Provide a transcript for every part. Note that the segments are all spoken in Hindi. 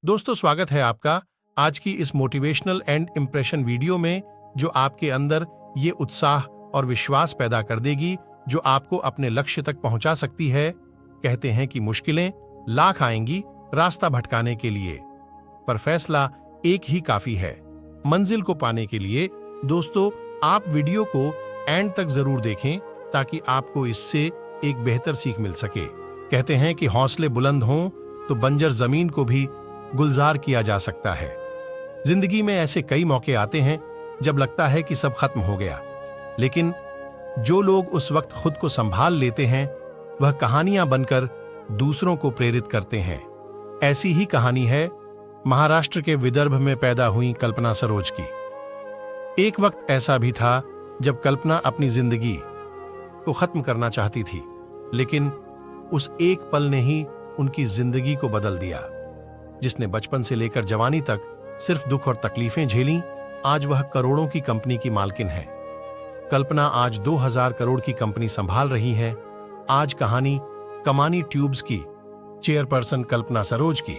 दोस्तों, स्वागत है आपका आज की इस मोटिवेशनल एंड इम्प्रेशन वीडियो में, जो आपके अंदर ये उत्साह और विश्वास पैदा कर देगी जो आपको अपने लक्ष्य तक पहुंचा सकती है। कहते हैं कि मुश्किलें लाख आएंगी रास्ता भटकाने के लिए, पर फैसला एक ही काफी है मंजिल को पाने के लिए। दोस्तों, आप वीडियो को एंड तक जरूर देखें ताकि आपको इससे एक बेहतर सीख मिल सके। कहते हैं कि हौसले बुलंद हों तो बंजर जमीन को भी गुलजार किया जा सकता है। जिंदगी में ऐसे कई मौके आते हैं जब लगता है कि सब खत्म हो गया, लेकिन जो लोग उस वक्त खुद को संभाल लेते हैं वह कहानियां बनकर दूसरों को प्रेरित करते हैं। ऐसी ही कहानी है महाराष्ट्र के विदर्भ में पैदा हुई कल्पना सरोज की। एक वक्त ऐसा भी था जब कल्पना अपनी जिंदगी को खत्म करना चाहती थी, लेकिन उस एक पल ने ही उनकी जिंदगी को बदल दिया। जिसने बचपन से लेकर जवानी तक सिर्फ दुख और तकलीफें झेलीं, आज वह करोड़ों की कंपनी की मालकिन है। कल्पना आज 2000 करोड़ की कंपनी संभाल रही है। आज कहानी कमानी ट्यूब्स की चेयरपर्सन कल्पना सरोज की।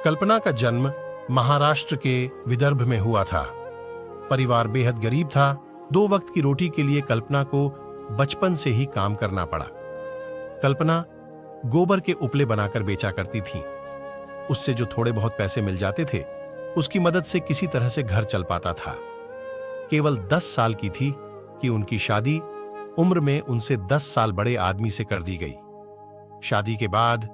कल्पना का जन्म महाराष्ट्र के विदर्भ में हुआ था। परिवार बेहद गरीब था। 2 वक्त की रोटी के लिए कल्पना को बचपन से ही काम करना पड़ा। कल्पना गोबर के उपले बनाकर बेचा करती थी। उससे जो थोड़े बहुत पैसे मिल जाते थे, उसकी मदद से किसी तरह से घर चल पाता था। केवल 10 साल की थी कि उनकी शादी उम्र में उनसे 10 साल बड़े आदमी से कर दी गई। शादी के बाद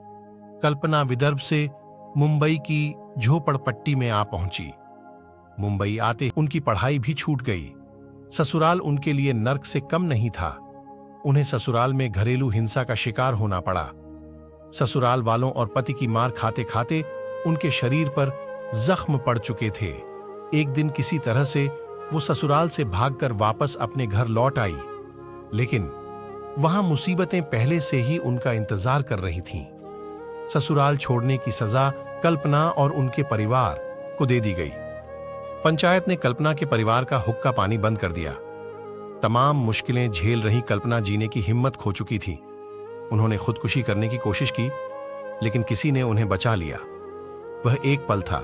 कल्पना विदर्भ से मुंबई की झोपड़पट्टी में आ पहुंची। मुंबई आते उनकी पढ़ाई भी छूट गई। ससुराल उनके लिए नर्क से कम नहीं था। उन्हें ससुराल में घरेलू हिंसा का शिकार होना पड़ा। ससुराल वालों और पति की मार खाते खाते उनके शरीर पर जख्म पड़ चुके थे। एक दिन किसी तरह से वो ससुराल से भागकर वापस अपने घर लौट आई, लेकिन वहां मुसीबतें पहले से ही उनका इंतजार कर रही थीं। ससुराल छोड़ने की सजा कल्पना और उनके परिवार को दे दी गई। पंचायत ने कल्पना के परिवार का हुक्का पानी बंद कर दिया। तमाम मुश्किलें झेल रही कल्पना जीने की हिम्मत खो चुकी थी। उन्होंने खुदकुशी करने की कोशिश की, लेकिन किसी ने उन्हें बचा लिया। वह एक पल था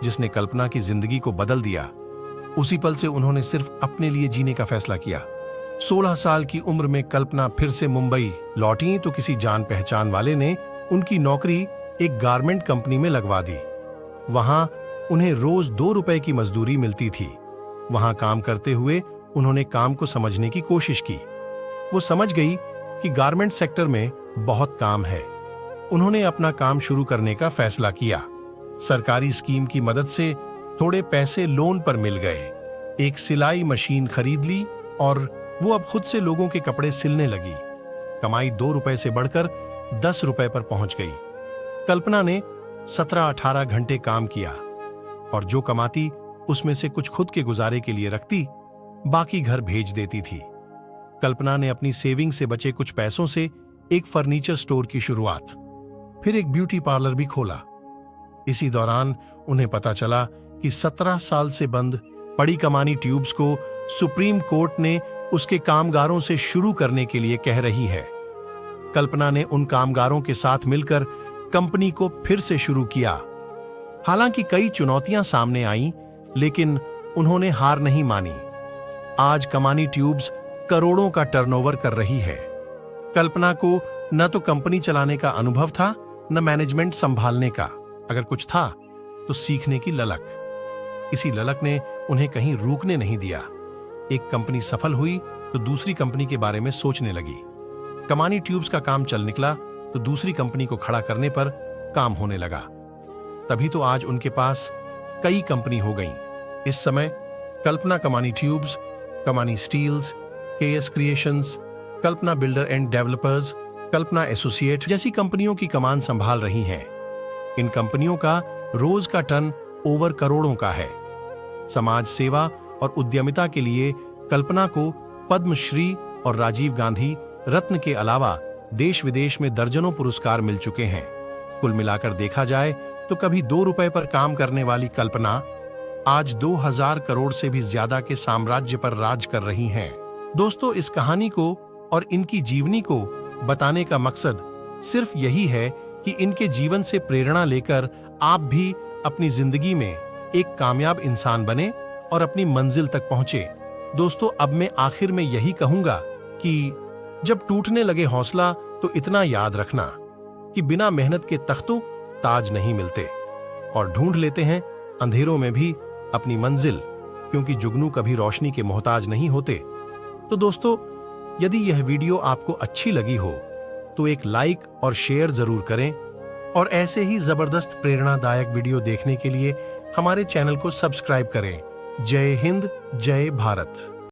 जिसने कल्पना की जिंदगी को बदल दिया। उसी पल से उन्होंने सिर्फ अपने लिए जीने का फैसला किया। 16 साल की उम्र में कल्पना फिर से मुंबई लौटी तो किसी जान पहचान वाले ने उनकी नौकरी एक गारमेंट कंपनी में लगवा दी। वहां उन्हें रोज 2 रुपए की मजदूरी मिलती थी। वहां काम करते हुए उन्होंने काम को समझने की कोशिश की। वो समझ गई कि गारमेंट सेक्टर में बहुत काम है। उन्होंने अपना काम शुरू करने का फैसला किया। सरकारी स्कीम की मदद से थोड़े पैसे लोन पर मिल गए। एक सिलाई मशीन खरीद ली और वो अब खुद से लोगों के कपड़े सिलने लगी। कमाई 2 रुपए से बढ़कर 10 रुपए पर पहुंच गई। कल्पना ने 17-18 घंटे काम किया और जो कमाती उसमें से कुछ खुद के गुजारे के लिए रखती, बाकी घर भेज देती थी। कल्पना ने अपनी सेविंग से बचे कुछ पैसों से एक फर्नीचर स्टोर की शुरुआत, फिर एक ब्यूटी पार्लर भी खोला। इसी दौरान उन्हें पता चला कि 17 साल से बंद पड़ी कमानी ट्यूब्स को सुप्रीम कोर्ट ने उसके कामगारों से शुरू करने के लिए कह रही है। कल्पना ने उन कामगारों के साथ मिलकर कंपनी को फिर से शुरू किया। हालांकि कई चुनौतियां सामने आईं, लेकिन उन्होंने हार नहीं मानी। आज कमानी ट्यूब्स करोड़ों का टर्नओवर कर रही है। कल्पना को न तो कंपनी चलाने का अनुभव था, न मैनेजमेंट संभालने का। अगर कुछ था तो सीखने की ललक। इसी ललक ने उन्हें कहीं रुकने नहीं दिया। एक कंपनी सफल हुई तो दूसरी कंपनी के बारे में सोचने लगी। कमानी ट्यूब्स का काम चल निकला तो दूसरी कंपनी को खड़ा करने पर काम होने लगा। तभी तो आज उनके पास कई कंपनी हो गईं। इस समय कल्पना Kamani tubes, Kamani steels, KS creations, Kalpana builder and developers, Kalpana associate जैसी कंपनियों की कमान संभाल रही हैं। इन कंपनियों का रोज का टर्न ओवर करोड़ों का है। समाज सेवा और उद्यमिता के लिए कल्पना को पद्मश्री और राजीव गांधी रत्न के अलावा देश विदेश में दर्जनों पुरस्कार मिल चुके हैं। कुल मिलाकर देखा जाए तो कभी 2 रुपए पर काम करने वाली कल्पना आज 2000 करोड़ से भी ज्यादा के साम्राज्य पर राज कर रही हैं। दोस्तों, इस कहानी को और इनकी जीवनी को बताने का मकसद सिर्फ यही है कि इनके जीवन से प्रेरणा लेकर आप भी अपनी जिंदगी में एक कामयाब इंसान बने और अपनी मंजिल तक पहुंचे। दोस्तों, अब मैं आखिर में यही कहूंगा कि जब टूटने लगे हौसला तो इतना याद रखना कि बिना मेहनत के तख्तों ताज नहीं मिलते, और ढूंढ लेते हैं अंधेरों में भी अपनी मंजिल, क्योंकि जुगनू कभी रोशनी के मोहताज नहीं होते। तो दोस्तों, यदि यह वीडियो आपको अच्छी लगी हो तो एक लाइक और शेयर जरूर करें, और ऐसे ही जबरदस्त प्रेरणादायक वीडियो देखने के लिए हमारे चैनल को सब्सक्राइब करें। जय हिंद, जय भारत।